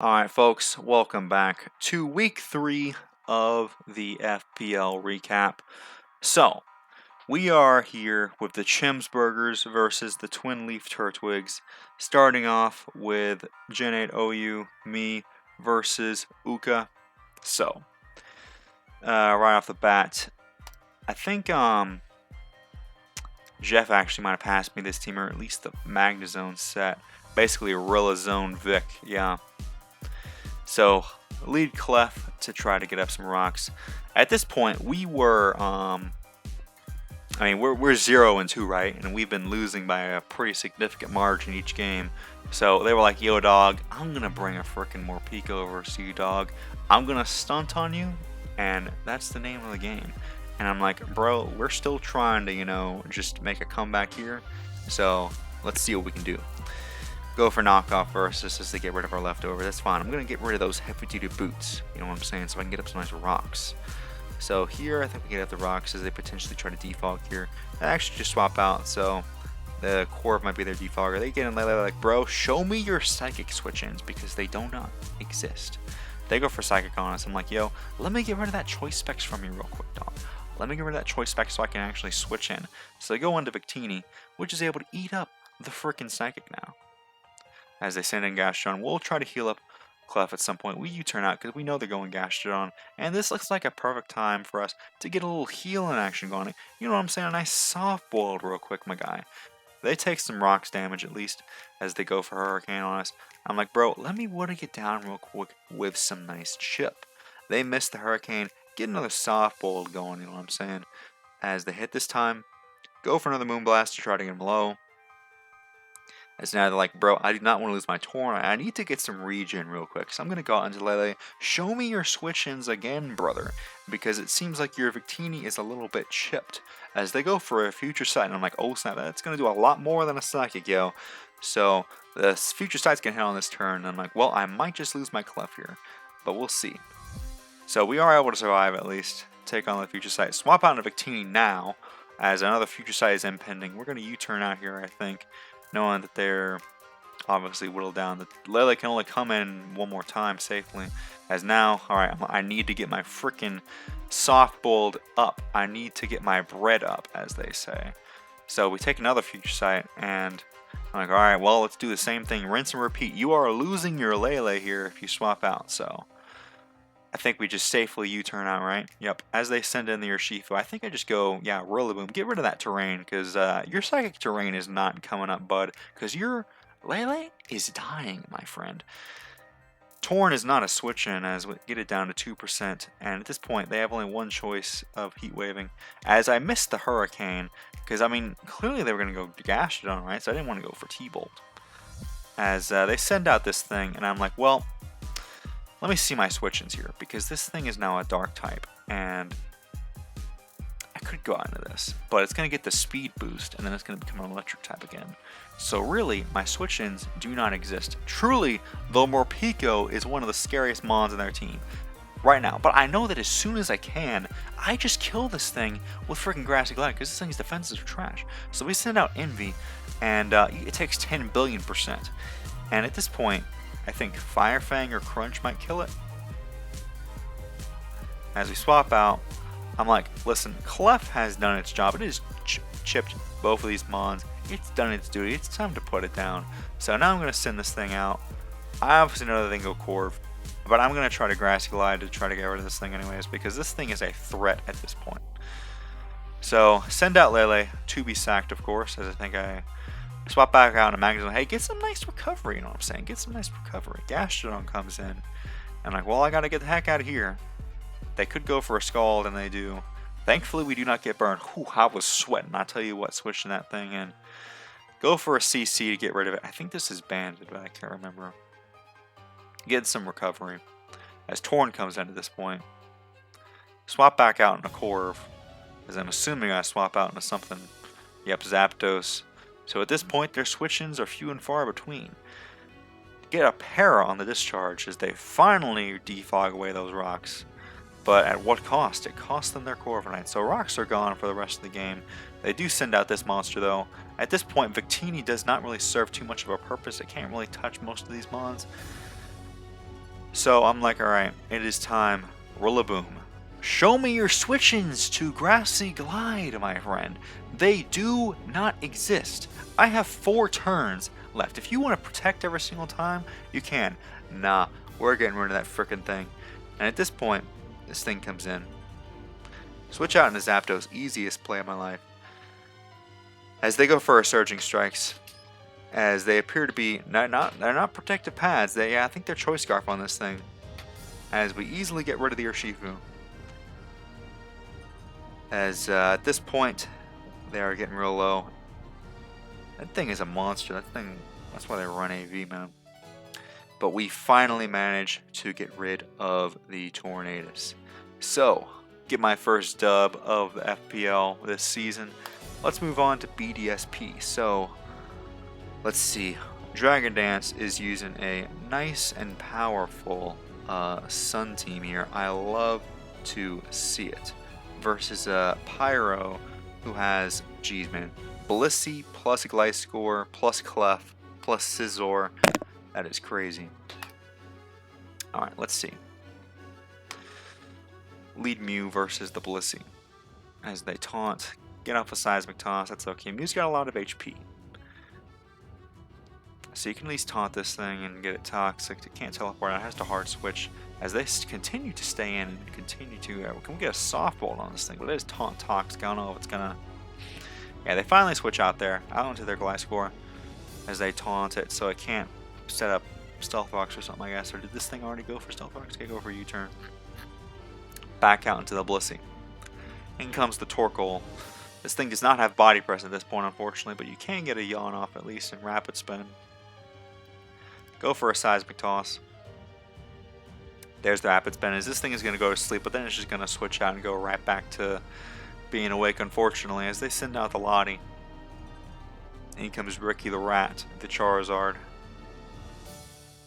Alright folks, welcome back to week 3 of the FPL recap. So, we are here with the Cheemsburgers versus the Twinleaf Turtwigs, starting off with Gen 8 OU, me versus Uka. So, right off the bat, I think Jeff actually might have passed me this team, or at least the Magnazone set. Basically a Rilla Zone Vic, yeah. So, lead Clef to try to get up some rocks. At this point, we were, we're 0-2, right? And we've been losing by a pretty significant margin each game. So they were like, yo, dog, I'm going to bring a frickin' Morpeko over to you, dog. I'm going to stunt on you, and that's the name of the game. And I'm like, bro, we're still trying to, just make a comeback here. So let's see what we can do. Go for knockoff first, just to get rid of our leftover. That's fine. I'm going to get rid of those heavy-duty boots, you know what I'm saying, so I can get up some nice rocks. So here, I think we get up the rocks as they potentially try to defog here. I actually just swap out, so the Corv might be their defogger. They get in like, bro, show me your psychic switch-ins, because they do not exist. They go for psychic on us. I'm like, yo, let me get rid of that choice specs from you real quick, dog. Let me get rid of that choice spec so I can actually switch in. So they go into Victini, which is able to eat up the frickin' psychic now. As they send in Gastrodon, we'll try to heal up Clef at some point. We U-turn out because we know they're going Gastrodon, and this looks like a perfect time for us to get a little healing action going. You know what I'm saying? A nice soft-boiled real quick, my guy. They take some rocks damage at least as they go for Hurricane on us. I'm like, bro, let me water get down real quick with some nice chip. They miss the Hurricane, get another soft-boiled going, you know what I'm saying? As they hit this time, go for another Moonblast to try to get them low. As now they're like, bro, I do not want to lose my Torn. I need to get some regen real quick. So I'm going to go out into Lele. Show me your switch-ins again, brother. Because it seems like your Victini is a little bit chipped. As they go for a Future Sight. And I'm like, oh snap, that's going to do a lot more than a Psychic, yo. So the Future Sight's going to hit on this turn. And I'm like, well, I might just lose my Clef here. But we'll see. So we are able to survive at least. Take on the Future Sight. Swap out into Victini now. As another Future Sight is impending. We're going to U-turn out here, I think. Knowing that they're obviously whittled down. That Lele can only come in one more time safely. As now, alright, I need to get my freaking soft-boiled up. I need to get my bread up, as they say. So we take another Future Sight, and I'm like, alright, well, let's do the same thing. Rinse and repeat. You are losing your Lele here if you swap out, so I think we just safely U-turn out, right? Yep. As they send in the Urshifu, I think I just go, yeah, Rillaboom. Get rid of that terrain, because your Psychic terrain is not coming up, bud. Because your Lele is dying, my friend. Torn is not a switch-in, as we get it down to 2%. And at this point, they have only one choice of Heat Waving. As I missed the Hurricane, because, I mean, clearly they were going to go Gastrodon, right? So I didn't want to go for T-Bolt. As they send out this thing, and I'm like, well, let me see my switch-ins here, because this thing is now a dark type, and I could go out into this, but it's going to get the speed boost, and then it's going to become an electric type again. So really, my switch-ins do not exist. Truly, though Morpeko is one of the scariest mons in their team right now, but I know that as soon as I can, I just kill this thing with freaking Grassy Glide, because this thing's defenses are trash. So we send out Envy, and it takes 10 billion%. And at this point, I think Fire Fang or Crunch might kill it. As we swap out, I'm like, listen, Clef has done its job. It has chipped both of these mons. It's done its duty. It's time to put it down. So now I'm going to send this thing out. I obviously know that they can go Corv, but I'm going to try to Grassy Glide to try to get rid of this thing anyways, because this thing is a threat at this point. So send out Lele to be sacked, of course, as I think I swap back out in a magazine. Hey, get some nice recovery, you know what I'm saying? Get some nice recovery. Gastrodon comes in. I'm like, well, I gotta get the heck out of here. They could go for a Scald, and they do. Thankfully, we do not get burned. Whew, I was sweating. I tell you what, switching that thing in. Go for a CC to get rid of it. I think this is banded, but I can't remember. Get some recovery. As Torn comes in at this point. Swap back out in a Corv. As I'm assuming I swap out into something. Yep, Zapdos. So at this point, their switch-ins are few and far between. Get a Para on the discharge as they finally defog away those rocks. But at what cost? It cost them their Corviknight. So rocks are gone for the rest of the game. They do send out this monster though. At this point, Victini does not really serve too much of a purpose. It can't really touch most of these mons. So I'm like, alright, it is time. Rillaboom. Show me your switch-ins to Grassy Glide, my friend. They do not exist. I have 4 turns left. If you want to protect every single time, you can. Nah, we're getting rid of that frickin' thing. And at this point, this thing comes in. Switch out into Zapdos, easiest play of my life. As they go for our Surging Strikes, as they appear to be they're not protective pads. I think they're Choice Scarf on this thing. As we easily get rid of the Urshifu. As at this point, they are getting real low. That thing is a monster. That's why they run AV, man. But we finally managed to get rid of the Tornadus. So, get my first dub of the FPL this season. Let's move on to BDSP. So, let's see. Dragon Dance is using a nice and powerful Sun team here. I love to see it. Versus Pyro, who has, geez man, Blissey plus Gliscor plus Clef plus Scizor. That is crazy. Alright, let's see. Lead Mew versus the Blissey. As they taunt, get off a Seismic Toss, that's okay. Mew's got a lot of HP. So you can at least taunt this thing and get it toxic. It can't teleport, it has to hard switch. As they continue to stay in and continue to... can we get a Soft Bolt on this thing? But it is taunt toxic. I don't know if it's gonna... Yeah, they finally switch out there, out into their Gliscor. As they taunt it, so it can't set up Stealth Rocks or something, I guess. Or did this thing already go for Stealth Rocks? Okay, go for a U-turn. Back out into the Blissey. In comes the Torkoal. This thing does not have body press at this point, unfortunately, but you can get a yawn off at least in Rapid Spin. Go for a Seismic Toss. There's the Rapid Spin. As this thing is going to go to sleep, but then it's just going to switch out and go right back to being awake, unfortunately, as they send out the Lottie. In comes Ricky the Rat, the Charizard.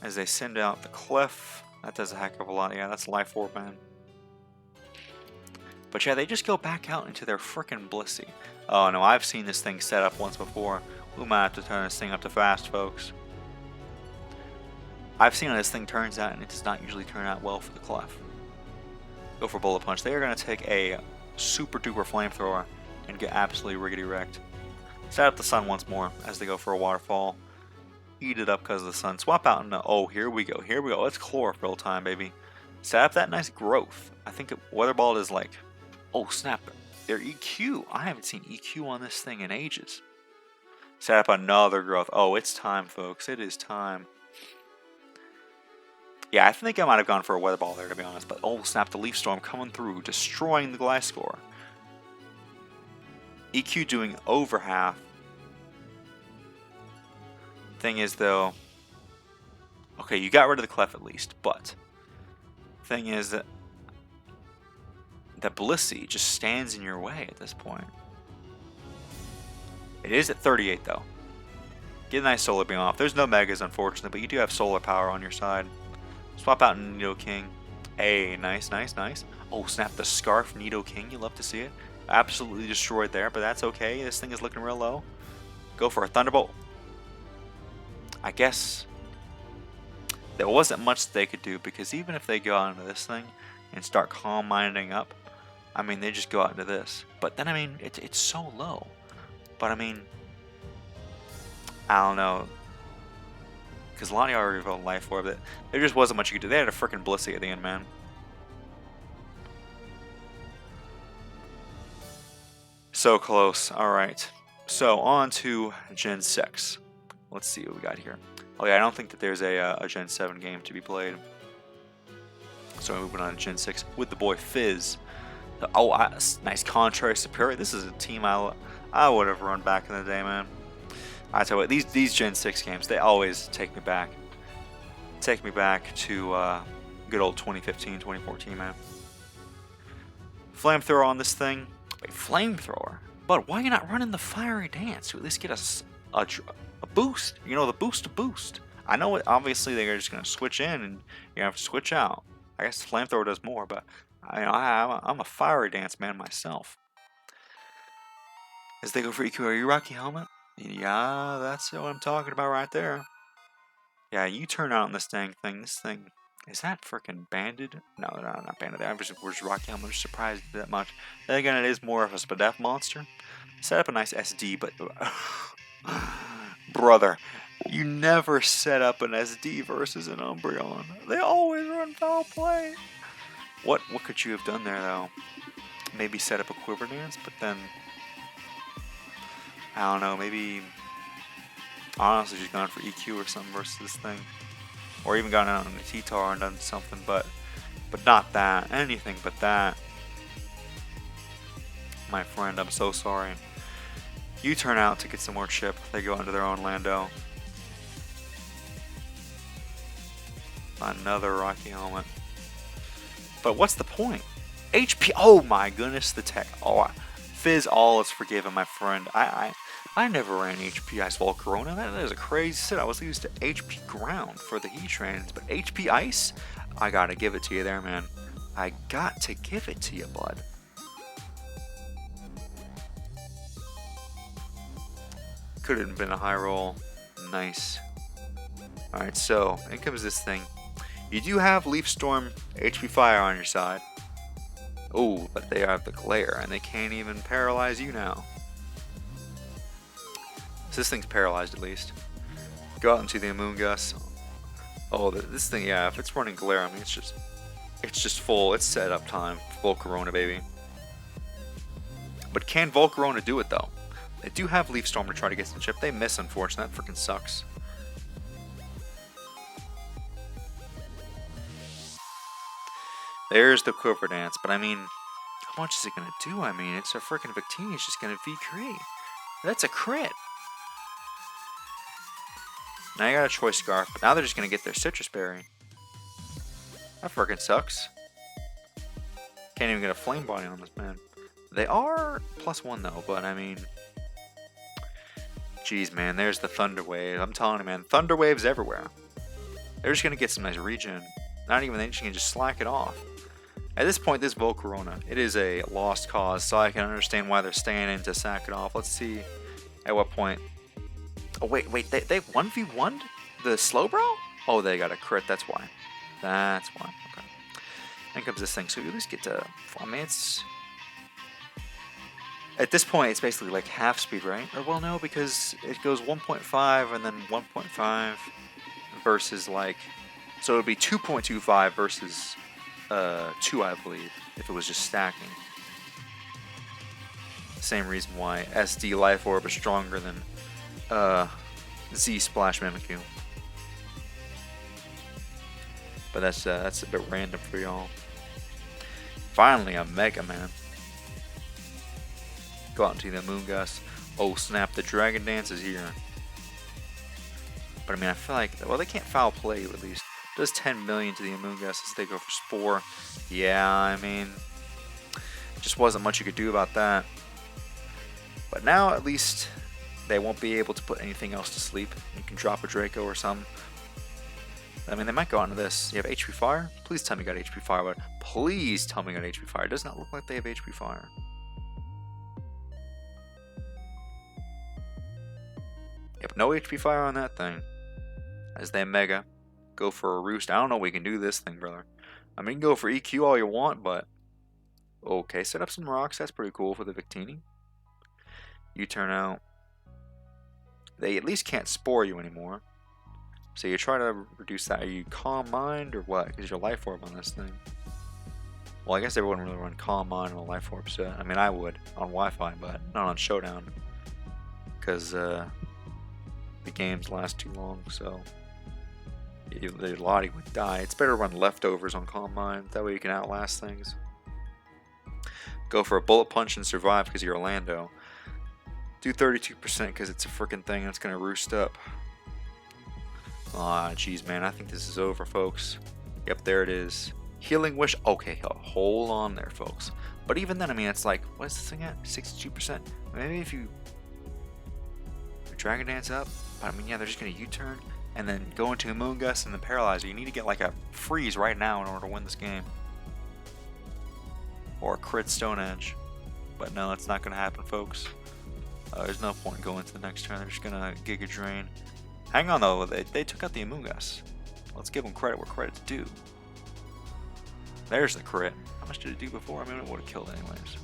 As they send out the Clef. That does a heck of a lot. Yeah, that's Life Orb, man. But yeah, they just go back out into their frickin' Blissey. Oh no, I've seen this thing set up once before. We might have to turn this thing up to fast, folks. I've seen how this thing turns out, and it does not usually turn out well for the Clef. Go for Bullet Punch. They are going to take a super duper Flamethrower and get absolutely riggedy wrecked. Set up the Sun once more as they go for a Waterfall. Eat it up because of the Sun. Swap out into... Oh, here we go. Here we go. It's Chlorophyll time, baby. Set up that nice Growth. I think Weather Ball is like... Oh, snap. Their EQ. I haven't seen EQ on this thing in ages. Set up another Growth. Oh, it's time, folks. It is time. Yeah, I think I might have gone for a Weather Ball there, to be honest. But, oh, snap, the Leaf Storm coming through, destroying the Gliscor. EQ doing over half. Thing is, though... Okay, you got rid of the Clef at least, but... Thing is that... The Blissey just stands in your way at this point. It is at 38, though. Get a nice Solar Beam off. There's no Megas, unfortunately, but you do have Solar Power on your side. Swap out Nidoking. Hey, nice, nice, nice. Oh, snap, the Scarf Nidoking. You love to see it. Absolutely destroyed there, but that's okay. This thing is looking real low. Go for a Thunderbolt. I guess there wasn't much they could do, because even if they go out into this thing and start Calm Minding up, I mean, they just go out into this. But then, I mean, it's so low. But, I mean, I don't know. Because Lonnie already revealed Life Orb. There just wasn't much you could do. They had a freaking Blissey at the end, man. So close. Alright. So, on to Gen 6. Let's see what we got here. Oh yeah, I don't think that there's a Gen 7 game to be played. So moving on to Gen 6 with the boy Fizz. Oh, nice Contrary Superior. This is a team I would have run back in the day, man. I tell you what, these Gen 6 games, they always take me back. Take me back to good old 2015, 2014, man. Flamethrower on this thing. Wait, Flamethrower? But why are you not running the Fiery Dance to at least get a boost? You know, the boost to boost. I know it, obviously they're just going to switch in and you're going to have to switch out. I guess Flamethrower does more, but I'm a Fiery Dance man myself. As they go for EQ, are you Rocky Helmet? Yeah, that's what I'm talking about right there. Yeah, you turn out on this dang thing. This thing Is that freaking banded? No, not banded. We're just rocking. I'm just surprised that much. Then again, it is more of a Spadef monster. Set up a nice SD, but brother, you never set up an SD versus an Umbreon. They always run foul play. What could you have done there though? Maybe set up a Quiver Dance, but then I don't know. Maybe honestly just gone for EQ or something versus this thing. Or even gone out on a T-Tar and done something, but not that. Anything but that. My friend, I'm so sorry. You turn out to get some more chip. They go into their own Lando. Another Rocky Helmet. But what's the point? HP. Oh my goodness, the tech. Oh, Fizz, all is forgiven, my friend. I never ran HP Ice Volcarona. That is a crazy set. I was used to HP Ground for the Heat Trains, but HP Ice, I gotta give it to you there, man. I got to give it to you, bud. Could have been a high roll. Nice. Alright, so in comes this thing. You do have Leaf Storm HP Fire on your side. Oh, but they have the Glare, and they can't even paralyze you now. So this thing's paralyzed at least. Go out into the Amoonguss. Oh, this thing, yeah, if it's running Glare, I mean, it's just full. It's set up time. Volcarona, baby. But can Volcarona do it, though? They do have Leaf Storm to try to get some chip. They miss, unfortunately. That freaking sucks. There's the Quiver Dance, but I mean, how much is it going to do? I mean, it's a freaking Victini. It's just going to V-create. That's a crit. Now you got a Choice Scarf, but now they're just going to get their Citrus Berry. That freaking sucks. Can't even get a Flame Body on this man. They are +1 though, but I mean, jeez, man, there's the Thunder Wave. I'm telling you, man, Thunder Waves everywhere. They're just going to get some nice regen. Not even, they can just slack it off. At this point, this Volcarona, it is a lost cause, so I can understand why they're staying in to sack it off. Let's see at what point. Oh, wait, they 1v1'd the Slowbro? Oh, they got a crit, that's why. That's why, okay. Then comes this thing, so you at least get to, I mean, it's, at this point, it's basically like half speed, right? Or, well, no, because it goes 1.5 and then 1.5 versus, like, so it would be 2.25 versus 2, I believe, if it was just stacking. Same reason why SD Life Orb is stronger than Z Splash Mimikyu. But that's a bit random for y'all. Finally, a Mega Man. Go out into the Amoonguss. Oh snap! The Dragon Dance is here. But I mean, I feel like, well, they can't foul play you at least. Does 10 million to the Amoonguss as they go for Spore. Yeah, I mean, just wasn't much you could do about that. But now at least they won't be able to put anything else to sleep. You can drop a Draco or something. I mean, they might go on to this. You have HP Fire? Please tell me you got HP Fire, but please tell me you got HP Fire. It does not look like they have HP Fire. Yep, no HP Fire on that thing. As they Mega. Go for a Roost. I don't know if we can do this thing, brother. I mean, go for EQ all you want, but okay, set up some rocks. That's pretty cool for the Victini. You turn out. They at least can't Spore you anymore. So you try to reduce that. Are you Calm Mind or what? Because your Life Orb on this thing. Well, I guess everyone would really run Calm Mind on a Life Orb set. I mean, I would on Wi-Fi, but not on Showdown. Because the games last too long, so the Lottie would die. It's better to run Leftovers on Calm Mind. That way you can outlast things. Go for a Bullet Punch and survive because you're Orlando. Do 32% because it's a freaking thing that's going to roost up. Ah, jeez, man. I think this is over, folks. Yep, there it is. Healing Wish. Okay, hold on there, folks. But even then, I mean, it's like, what is this thing at? 62%? Maybe if you Dragon Dance up. But I mean, yeah, they're just going to U-turn and then go into a Amoonguss and then Paralyzer. You need to get like a freeze right now in order to win this game. Or a crit Stone Edge. But no, it's not going to happen, folks. There's no point going to the next turn. They're just going to Giga Drain. Hang on, though. They took out the Amoonguss. Let's give them credit where credit's due. There's the crit. How much did it do before? I mean, it would have killed anyways.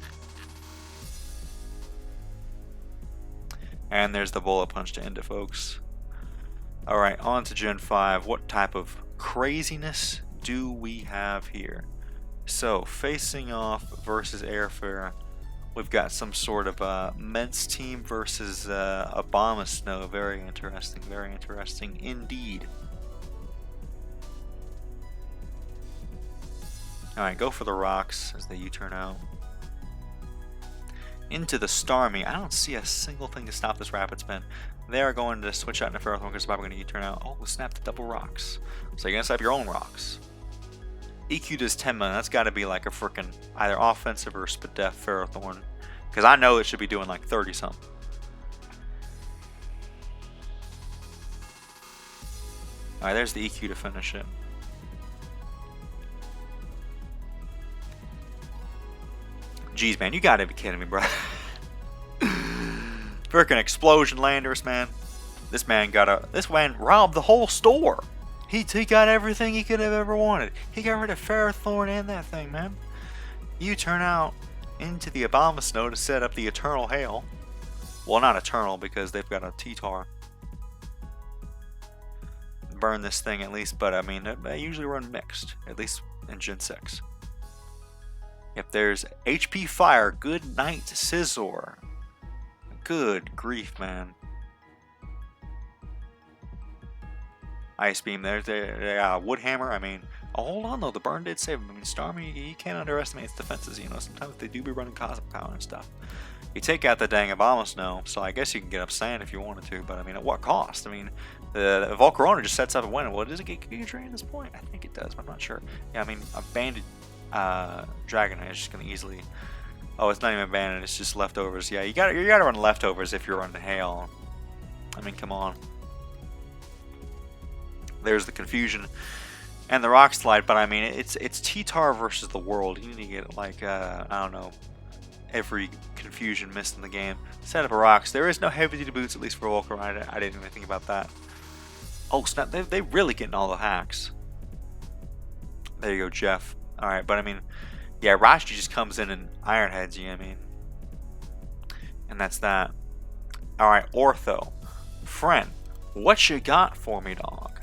And there's the bullet punch to end it, folks. Alright, on to Gen 5. What type of craziness do we have here? So, facing off versus Airfare, we've got some sort of men's team versus Abomasnow. Very interesting indeed. Alright, go for the rocks as they U-turn out. Into the Starmie. I don't see a single thing to stop this rapid spin. They are going to switch out into Ferrothorn because they're probably going to U-turn out. Oh, snap the double rocks. So you're going to set up your own rocks. EQ does 10 million. That's got to be like a freaking either offensive or Spadef Ferrothorn. Because I know it should be doing like 30 something. Alright, there's the EQ to finish it. Jeez, man, you gotta be kidding me, bro. Freaking explosion landers, man. This man robbed the whole store. He got everything he could have ever wanted. He got rid of Ferrothorn and that thing, man. You turn out into the Abomasnow to set up the Eternal Hail. Well, not Eternal because they've got a T-Tar. Burn this thing at least, but I mean, they usually run mixed, at least in Gen 6. If there's HP Fire, good night Scizor. Good grief, man. Ice Beam, there's the Wood Hammer. I mean, hold on though, the burn did save him. I mean, Starmie, you can't underestimate its defenses. You know, sometimes they do be running Cosmic Power and stuff. You take out the dang Abomasnow, so I guess you can get up Sand if you wanted to, but I mean, at what cost? I mean, the Volcarona just sets up a win. Well, does it get Giga Drain at this point? I think it does, but I'm not sure. Yeah, I mean, a Banded Dragonite is just gonna easily. Oh, it's not even abandoned. It's just leftovers. Yeah, you gotta run leftovers if you're running Hail. I mean, come on. There's the confusion and the Rock Slide, but I mean, it's T-Tar versus the world. You need to get like I don't know, every confusion missed in the game. Set up a rocks. There is no heavy duty boots, at least for Volcarona. I didn't even think about that. Oh snap! They really getting all the hacks. There you go, Jeff. All right, but I mean. Yeah, Rashi just comes in and Ironheads you, I mean. And that's that. Alright, Ortho. Friend, what you got for me, dog?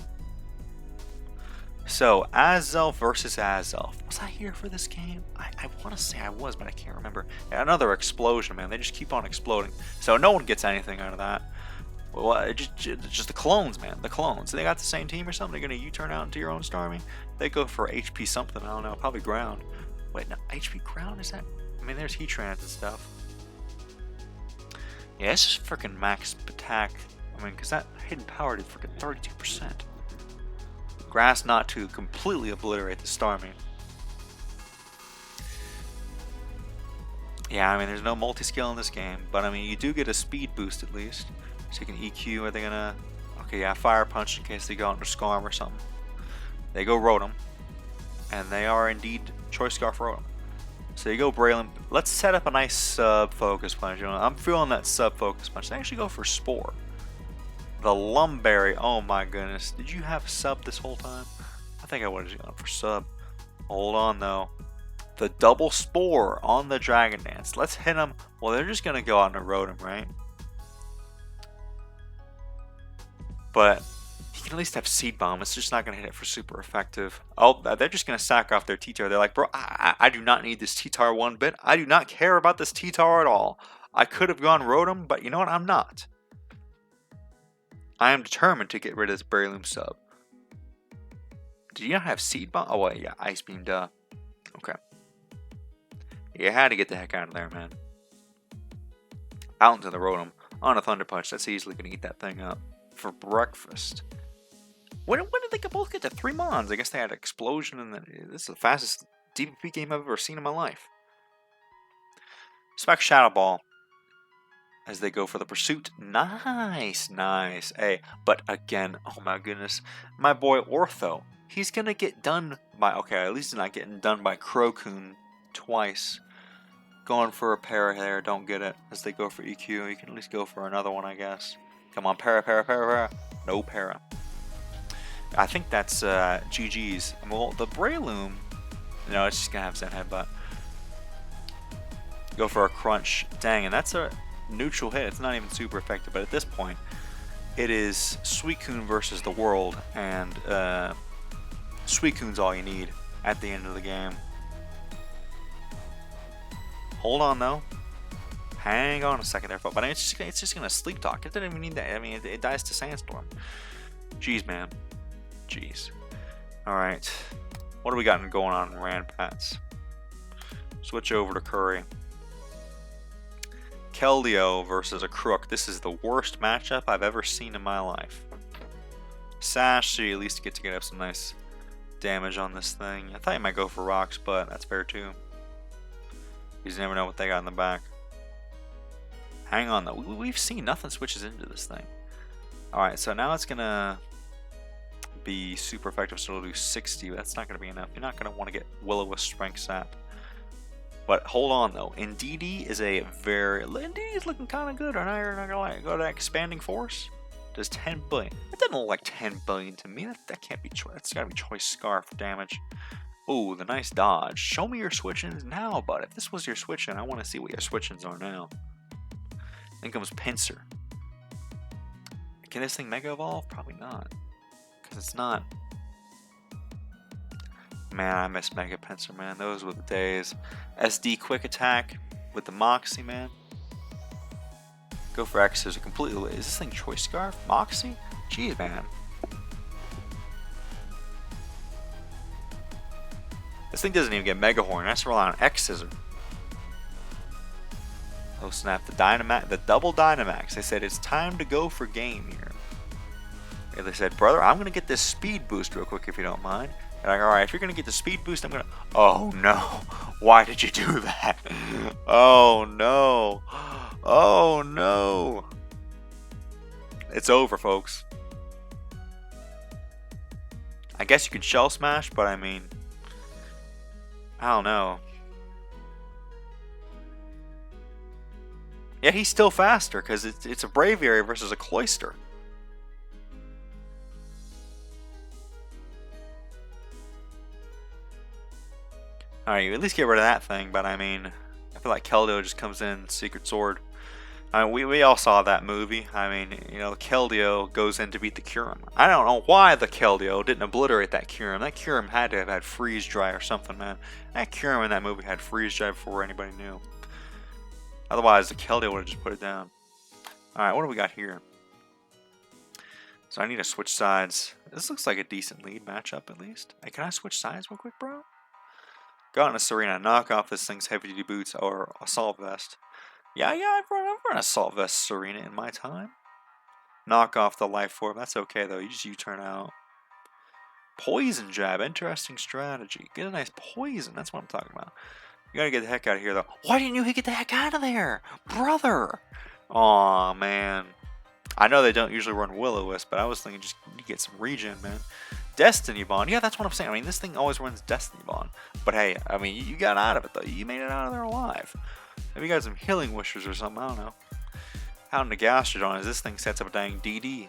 So, Azelf versus Azelf. Was I here for this game? I want to say I was, but I can't remember. Yeah, another explosion, man. They just keep on exploding. So, no one gets anything out of that. Well, just the clones, man. The clones. They got the same team or something? They're going to U-turn out into your own Starmie? They go for HP something. I don't know. Probably ground. Wait, no, HP ground, is that? I mean, there's Heatrans and stuff. Yeah, it's just freaking max attack. I mean, because that hidden power did freaking 32%. Grass not to completely obliterate the Starmie. Yeah, I mean, there's no multi-skill in this game, but I mean, you do get a speed boost at least. So you can EQ, are they gonna... Okay, yeah, Fire Punch in case they go under Scarm or something. They go Rotom. And they are indeed Choice Scarf Rotom. So you go Braylon. Let's set up a nice sub-focus punch. You know, I'm feeling that sub-focus punch. They actually go for Spore. The Lumberry. Oh my goodness. Did you have sub this whole time? I think I would have gone for sub. Hold on though. The double Spore on the Dragon Dance. Let's hit them. Well, they're just going to go out and Rotom, right? But he can at least have Seed Bomb. It's just not going to hit it for super effective. Oh, they're just going to sack off their T-Tar. They're like, bro, I do not need this T-Tar one bit. I do not care about this T-Tar at all. I could have gone Rotom, but you know what? I'm not. I am determined to get rid of this Breloom sub. Did you not have Seed Bomb? Oh, wait, yeah, Ice Beam, duh. Okay. You had to get the heck out of there, man. Out into the Rotom. On a Thunder Punch. That's easily going to eat that thing up. For breakfast. When did they both get to 3 Mons? I guess they had Explosion, and this is the fastest DPP game I've ever seen in my life. Spec Shadow Ball as they go for the pursuit. Nice, nice. Hey, but again, oh my goodness, my boy Ortho. He's gonna get done by at least he's not getting done by Crocoon twice. Going for a para there, don't get it. As they go for EQ, you can at least go for another one, I guess. Come on, para. No para. I think that's GG's. Well, the Breloom No, it's just gonna have Zen Headbutt. Go for a crunch. Dang, and that's a neutral hit. It's not even super effective, but at this point, it is Suicune versus the world, and Suicune's all you need at the end of the game. Hold on though. Hang on a second there, folks. But it's just gonna sleep talk. It doesn't even need that. I mean, it dies to Sandstorm. Jeez, man. Jeez. All right. What do we got going on in Randbats? Switch over to Curry. Keldeo versus a Crook. This is the worst matchup I've ever seen in my life. Sash, so you at least get to get up some nice damage on this thing. I thought you might go for rocks, but that's fair too. You just never know what they got in the back. Hang on though. We've seen nothing switches into this thing. Alright, so now it's gonna be super effective, so it'll do 60. But that's not gonna be enough. You're not gonna want to get Will-O-Wisp Strength Sap. But hold on though, Indeedee is a very... Indeedee is looking kind of good, or not gonna lie. Go to Expanding Force. Does 10 billion. It doesn't look like 10 billion to me. That can't be choice. That's gotta be choice scarf damage. Ooh, the nice dodge. Show me your switch-ins now, bud. If this was your switch-in, I want to see what your switch-ins are now. Then comes Pinsir. Can this thing Mega Evolve? Probably not. Because it's not... Man, I miss Mega Pinsir, man. Those were the days. SD Quick Attack with the Moxie, man. Go for X. There's a completely... Is this thing Choice Scarf? Moxie? Jeez, man. This thing doesn't even get Mega Horn. That's rely on X Scissor. Oh snap! The double Dynamax. They said it's time to go for game here. And they said, brother, I'm gonna get this speed boost real quick if you don't mind. And I'm like, all right, if you're gonna get the speed boost, I'm gonna. Oh no! Why did you do that? Oh no! Oh no! It's over, folks. I guess you could Shell Smash, but I mean. I don't know. Yeah, he's still faster because it's a Braviary versus a Cloyster. Alright, you at least get rid of that thing, but I mean, I feel like Keldeo just comes in, Secret Sword. I mean, we all saw that movie. I mean, you know, Keldeo goes in to beat the Kyurem. I don't know why the Keldeo didn't obliterate that Kyurem. That Kyurem had to have had Freeze Dry or something, man. That Kyurem in that movie had Freeze Dry before anybody knew. Otherwise, the Keldeo would have just put it down. Alright, what do we got here? So I need to switch sides. This looks like a decent lead matchup, at least. Hey, can I switch sides real quick, bro? Go out in a Serena, knock off this thing's heavy-duty boots or Assault Vest. Yeah, I've run Assault Vest Serena in my time. Knock off the Life Orb. That's okay, though. You just U-turn out. Poison Jab. Interesting strategy. Get a nice poison. That's what I'm talking about. You gotta get the heck out of here, though. Why didn't you get the heck out of there? Brother! Aw, man. I know they don't usually run Will-O-Wisp, but I was thinking just get some regen, man. Destiny Bond. Yeah, that's what I'm saying. I mean, this thing always runs Destiny Bond. But hey, I mean, you got out of it, though. You made it out of there alive. Maybe you got some Healing Wishers or something. I don't know. Out in the Gastrodon as this thing sets up a dang DD.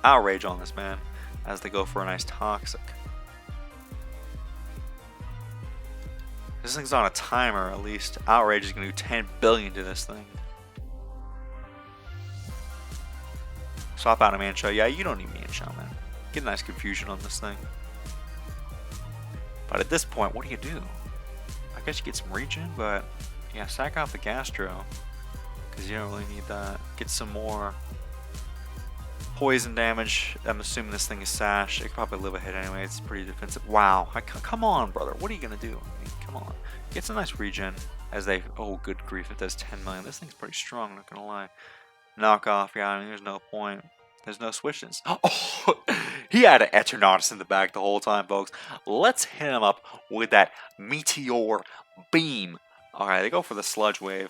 Outrage on this, man. As they go for a nice Toxic. This thing's on a timer, at least. Outrage is going to do 10 billion to this thing. Swap out a Mancho. Yeah, you don't need Mancho, man. Get a nice confusion on this thing. But at this point, what do? I guess you get some regen, but yeah, sack off the Gastro. Because you don't really need that. Get some more poison damage. I'm assuming this thing is Sash. It could probably live a hit anyway. It's pretty defensive. Wow. Come on, brother. What are you going to do? I mean, come on. Get some nice regen as they... Oh, good grief. It does 10 million. This thing's pretty strong, not going to lie. Knock off. Yeah, I mean, there's no point. There's no switches. Oh, he had an Eternatus in the back the whole time, folks. Let's hit him up with that Meteor Beam. Alright, they go for the Sludge Wave.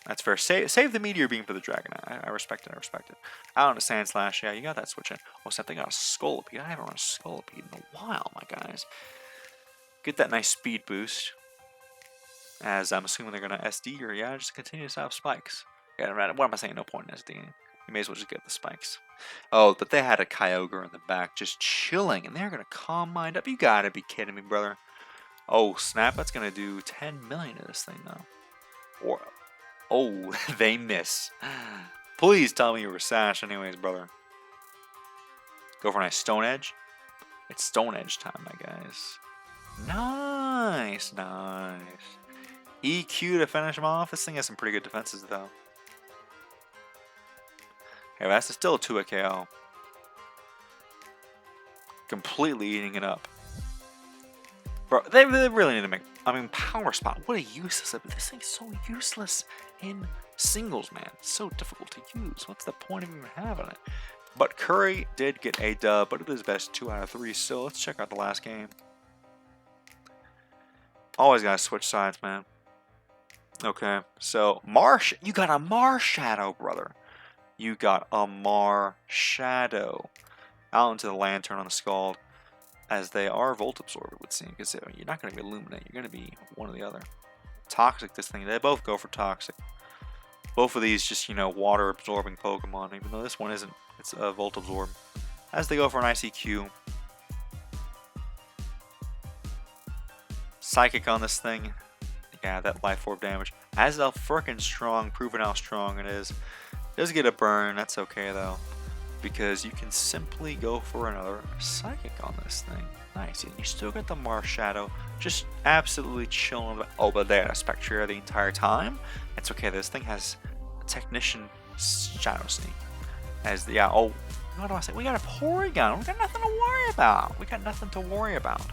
That's fair. Save the Meteor Beam for the Dragon. I respect it. I respect it. Out on a Sand Slash. Yeah, you got that switch in. Oh, except they got a Scolipede. I haven't run a Scolipede in a while, my guys. Get that nice speed boost. As I'm assuming they're going to SD or, yeah, just continue to have spikes. Yeah, what am I saying? No point in SD. You may as well just get the spikes. Oh, but they had a Kyogre in the back just chilling, and they're going to calm mind up. You got to be kidding me, brother. Oh, snap. That's going to do 10 million to this thing, though. Or, oh, they miss. Please tell me you were Sash anyways, brother. Go for a nice Stone Edge. It's Stone Edge time, my guys. Nice, nice. EQ to finish him off. This thing has some pretty good defenses, though. Okay, that's still a 2-hit KO. Completely eating it up. Bro, they really need to make... I mean, Power Spot. What a useless... This thing's so useless in singles, man. It's so difficult to use. What's the point of even having it? But Curry did get a dub, but it is best 2 out of 3 still. Let's check out the last game. Always gotta switch sides, man. Okay, so Marsh, you got a Marshadow, brother. You got a Marshadow. Out into the Lantern on the Scald, as they are Volt Absorb, it would seem, because you're not going to be Illuminate, you're going to be one or the other. Toxic, this thing, they both go for Toxic. Both of these just, you know, water absorbing Pokemon, even though this one isn't. It's a Volt Absorb. As they go for an ICQ. Psychic on this thing. Yeah, that Life Orb damage. As a frickin' strong, proving how strong it is. Does get a burn, that's okay though. Because you can simply go for another Psychic on this thing. Nice, and you still get the Marshadow. Just absolutely chilling. Oh, but they had a Spectra the entire time. It's okay, this thing has a Technician Shadow Sneak. As the, yeah, oh, what do I say? We got a Porygon. We got nothing to worry about. We got nothing to worry about.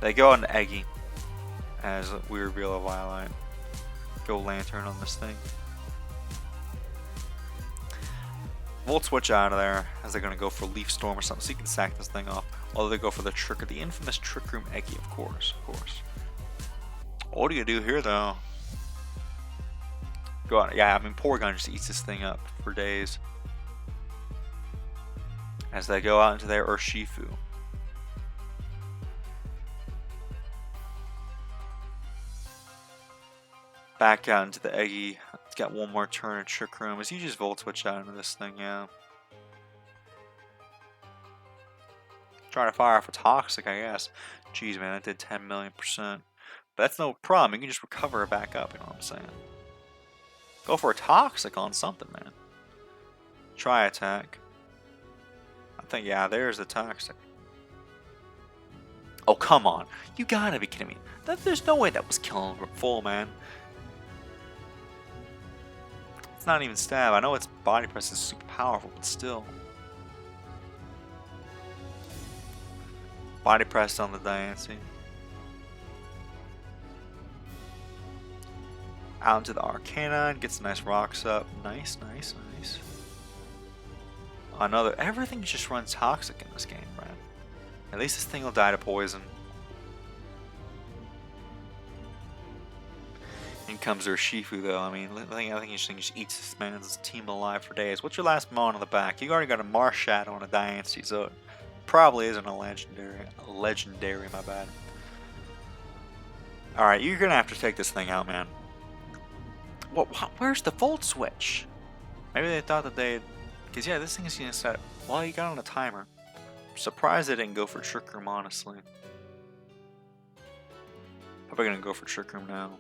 They go on to Eggy. As we reveal a Violet. Go Lantern on this thing. Volt switch out of there as they're going to go for Leaf Storm or something so you can sack this thing off. Although they go for the Trick, the infamous Trick Room Eggy, of course. What do you do here, though? Go on. Yeah, I mean, Porygon just eats this thing up for days. As they go out into their Urshifu. Back out into the Eggy. It's got one more turn of Trick Room. As you just Volt Switch out into this thing, yeah. Try to fire off a Toxic, I guess. Jeez, man, that did 10,000,000%. But that's no problem. You can just recover it back up, you know what I'm saying? Go for a Toxic on something, man. Try attack. I think, yeah, there's the Toxic. Oh, come on. You gotta be kidding me. There's no way that was killing full, man. It's not even stab. I know its body press is super powerful, but still. Body press on the Diancie. Out into the Arcanine, gets nice rocks up. Nice, nice, nice. Another. Everything just runs Toxic in this game, right? At least this thing will die to poison. In comes Urshifu, though. I mean, I think this thing just eats this man's team alive for days. What's your last Mon on the back? You already got a Marshadow and a Diancie, so it probably isn't a legendary. Legendary, my bad. Alright, you're going to have to take this thing out, man. Where's the Volt Switch? Maybe they thought that they'd... Because, yeah, this thing is going to set... Well, you got on a timer. I'm surprised they didn't go for Trick Room, honestly. Probably going to go for Trick Room now.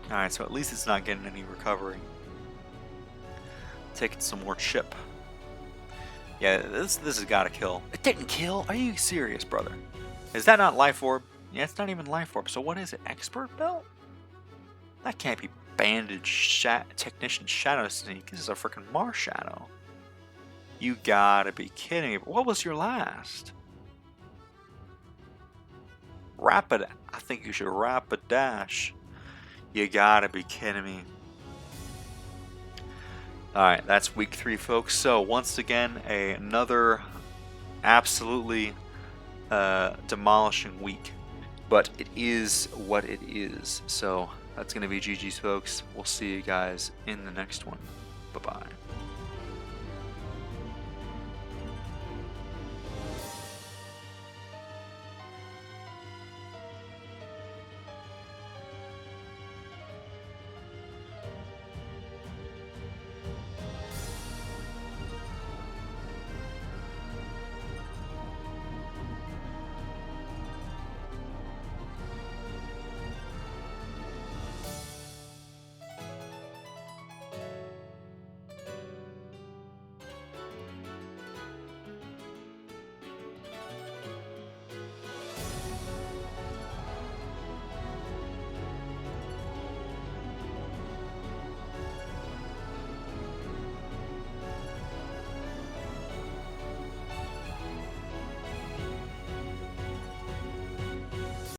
Alright, so at least it's not getting any recovery. Taking some more chip. Yeah, this has got to kill. It didn't kill? Are you serious, brother? Is that not Life Orb? Yeah, it's not even Life Orb. So what is it? Expert Belt? That can't be Bandage Technician Shadow Sneak. This is a freaking Marshadow. You gotta be kidding me. What was your last? Rapid. I think you should Rapid Dash. You gotta be kidding me. Alright, that's week 3, folks. So, once again, another absolutely demolishing week. But it is what it is. So, that's going to be GG's, folks. We'll see you guys in the next one. Bye-bye.